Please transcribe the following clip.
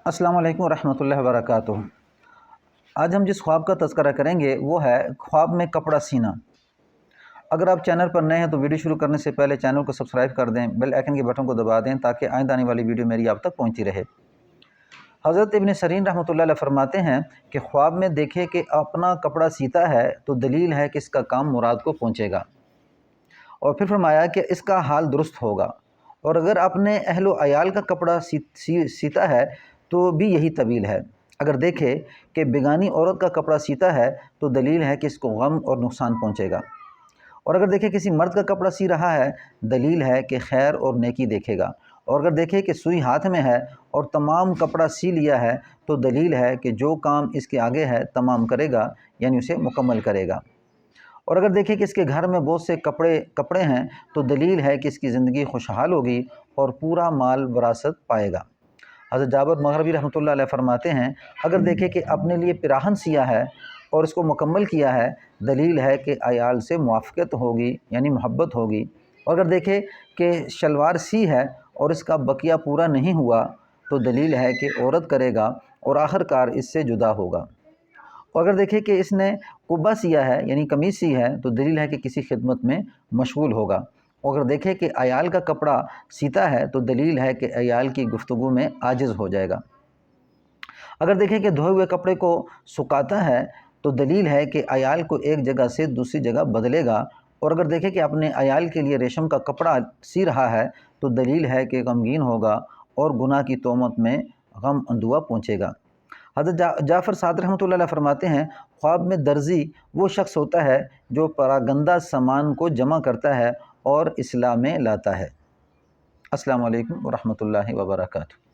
अस्सलाम वालेकुम रहमतुल्लाहि व बरकातुहू। आज हम जिस ख्वाब का तज़किरा करेंगे वो है ख्वाब में कपड़ा सीना। अगर आप चैनल पर नए हैं तो वीडियो शुरू करने से पहले चैनल को सब्सक्राइब कर दें, बेल आइकन के बटन को दबा दें ताकि आइंदा आने वाली वीडियो मेरी आप तक पहुंचती रहे। हज़रत इब्न सरीन रहमतुल्लाह अलैह फरमाते हैं कि ख्वाब में देखे कि अपना कपड़ा सीता है तो दलील है कि इसका काम मुराद को पहुँचेगा, और फिर फरमाया कि इसका हाल दुरुस्त होगा। और अगर अपने अहलो अयाल का कपड़ा सीता है तो भी यही तवील है। अगर देखे कि बेगानी औरत का कपड़ा सीता है तो दलील है कि इसको गम और नुकसान पहुँचेगा। और अगर देखे किसी मर्द का कपड़ा सी रहा है, दलील है कि खैर और नेकी देखेगा। और अगर देखे कि सुई हाथ में है और तमाम कपड़ा सी लिया है तो दलील है कि जो काम इसके आगे है तमाम करेगा, यानी उसे मुकम्मल करेगा। और अगर देखें कि इसके घर में बहुत से कपड़े हैं तो दलील है कि इसकी ज़िंदगी खुशहाल होगी और पूरा माल विरासत पाएगा। हज़रत जाबिर मग़रिबी रहमतुल्लाह अलैह फरमाते हैं, अगर देखें कि अपने लिए पिराहन सिया है और इसको मुकम्मल किया है, दलील है कि अयाल से मुआफ़क़त होगी, यानी मोहब्बत होगी। और अगर देखें कि शलवार सी है और इसका बकिया पूरा नहीं हुआ तो दलील है कि औरत करेगा और आखिरकार इससे जुदा होगा। और अगर देखें कि इसने कुब्बा सिया है, यानी कमीज़ सी है, तो दलील है कि किसी खिदमत में मशगूल होगा। और अगर देखें कि अयाल का कपड़ा सीता है तो दलील है कि अयाल की गुफ्तगू में आजिज़ हो जाएगा। अगर देखें कि धोए हुए कपड़े को सुखाता है तो दलील है कि अयाल को एक जगह से दूसरी जगह बदलेगा। और अगर देखें कि अपने अयाल के लिए रेशम का कपड़ा सी रहा है तो दलील है कि गमगीन होगा और गुनाह की तोहमत में गम अंदुआ पहुँचेगा। हज़रत जाफ़र सादिक़ रहमतुल्लाह अलैह फरमाते हैं, ख्वाब में दर्जी वो शख्स होता है जो परागंदा सामान को जमा करता है और इस्लाह में लाता है। अस्सलामु अलैकुम व रहमतुल्लाहि व बरकातुहू।